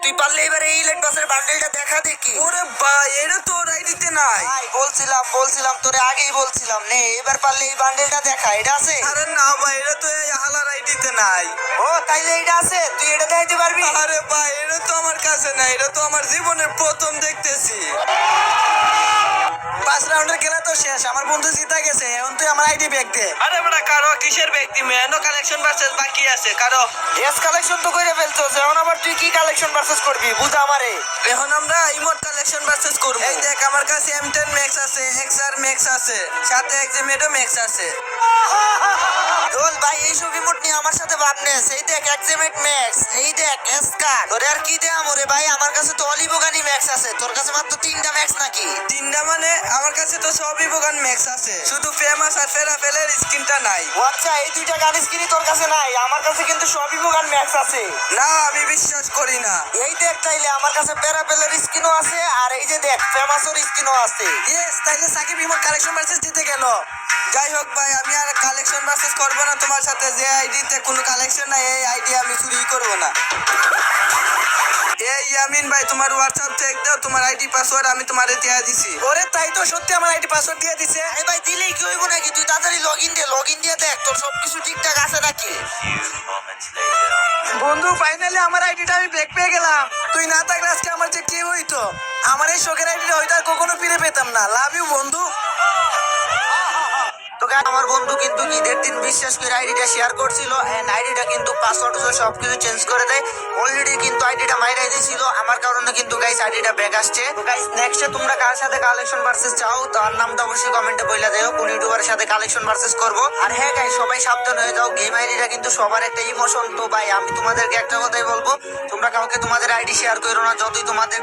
তুই পারলে এবারে এই ইলেট বাসের বান্ডেলটা দেখা দেখি। ওরে ভাই এটা তোর আইডিতে নাই। ভাই বলছিলাম তোরে আগেই বলছিলাম নে এবার পারলে এই বান্ডেলটা দেখা। এটা আছে? আরে না ভাই এটা তো এই হালার আইডিতে নাই। ও তাইলে এটা আছে, তুই এটা দেখাইতে পারবি? আরে ভাই এটা তো আমার কাছে নাই, এটা তো আমার জীবনের প্রথম দেখতেছি। 5 রাউন্ডের খেলা তো শেষ, আমার বন্ধু জিতা গেছে। এখন তুই আমার আইডি ব্যাগ দে। আরে বড় কারো কিসের ব্যক্তি মেনো কালেকশন ভার্সেস বাকি আছে কারো। এস কালেকশন তো করে ফেলছস, এখন আবার তুই কি কালেকশন ভার্সেস করবি বুঝ আমারে। এখন আমরা ইমোট কালেকশন ভার্সেস করব। এই দেখ আমার কাছে M10 ম্যাক্স আছে, XR ম্যাক্স আছে, সাথে এক্সিমেটো ম্যাক্স আছে। দোল ভাই এই সব ইমোট নিয়ে আমার সাথে ভাবনেস। এই দেখ এক্সিমেট ম্যাক্স, এই দেখ এসকার। তোরে আর কি দে আমরে ভাই, আমার কাছে তো অলিবোগানি ম্যাক্স আছে, তোর কাছে মাত্র 3টা ম্যাক্স নাকি? 3টা মানে আমার কাছে তো সবই বোগান ম্যাক্স আছে, শুধু ফেমাস আর ফেরাফেলের স্কিনটা নাই। ও আচ্ছা, এই 2টা গান স্ক্রিনই তোর কাছে নাই? আমার কাছে কিন্তু সবই বোগান ম্যাক্স আছে। না আমি বিশ্বাস করি না। এই দেখ তাইলে আমার কাছে প্যারাপেলের স্কিনও আছে, আর এই যে দেখ ফেমাসের স্কিনও আছে। ইয়েস, তাইলে সাকিব ইমোট কালেকশন ভার্সেস জিতে গেল। যাই হোক ভাই, আমি আর কালেকশন ভার্সেস করব না তোমার সাথে। যে আইডিতে কোনো কালেকশন নাই এই আইডি আমি চুরি করব না। এই ইয়ামিন ভাই তোমার হোয়াটসঅ্যাপ চেক দাও, তোমার আইডি পাসওয়ার্ড আমি তোমারে দিয়ে দিছি। ওরে তাই তো, সত্যি আমার আইডি পাসওয়ার্ড দিয়ে দিছে। এই ভাই দিলেই কি হইব নাকি? তুই তাড়াতাড়ি লগইন দিয়ে দেখ তোর সবকিছু ঠিকঠাক আছে নাকি। বন্ধু ফাইনালি আমার আইডিটা আমি ব্যাক পেয়ে গেলাম। তুই না থাকলে আজকে আমার যে কি হইতো। আমার এই শখের আইডিটা হয়তো আর কখনো ফিরে পেতাম না। লাভ ইউ বন্ধু। তোকে আমার বন্ধু কিন্তু ঈদের দিন বিশ্বাস করে আইডিটা শেয়ার করছিল, এন্ড আইডিটা কিন্তু পাসওয়ার্ড সবকিছু চেঞ্জ করে দেয়। অলরেডি কিন্তু আইডিটা মাইরাই দিয়েছিল আমার কারণে, কিন্তু গাইস আইডিটা ব্যাক আসছে। তো গাইস নেক্সটে তোমরা কার সাথে কালেকশন ভার্সেস চাও তার নামটা অবশ্যই কমেন্টে বইলা দেও, কোন ইউটিউবারের সাথে কালেকশন ভার্সেস করব। আর হ্যাঁ গাইস সবাই সাবধান হয়ে যাও, গেম আইডিটা কিন্তু সবার একটা ইমোশন। তো ভাই আমি তোমাদেরকে একটা কথাই বলবো, তোমরা কাউকে তোমাদের আইডি শেয়ার করো না, যতই তোমাদের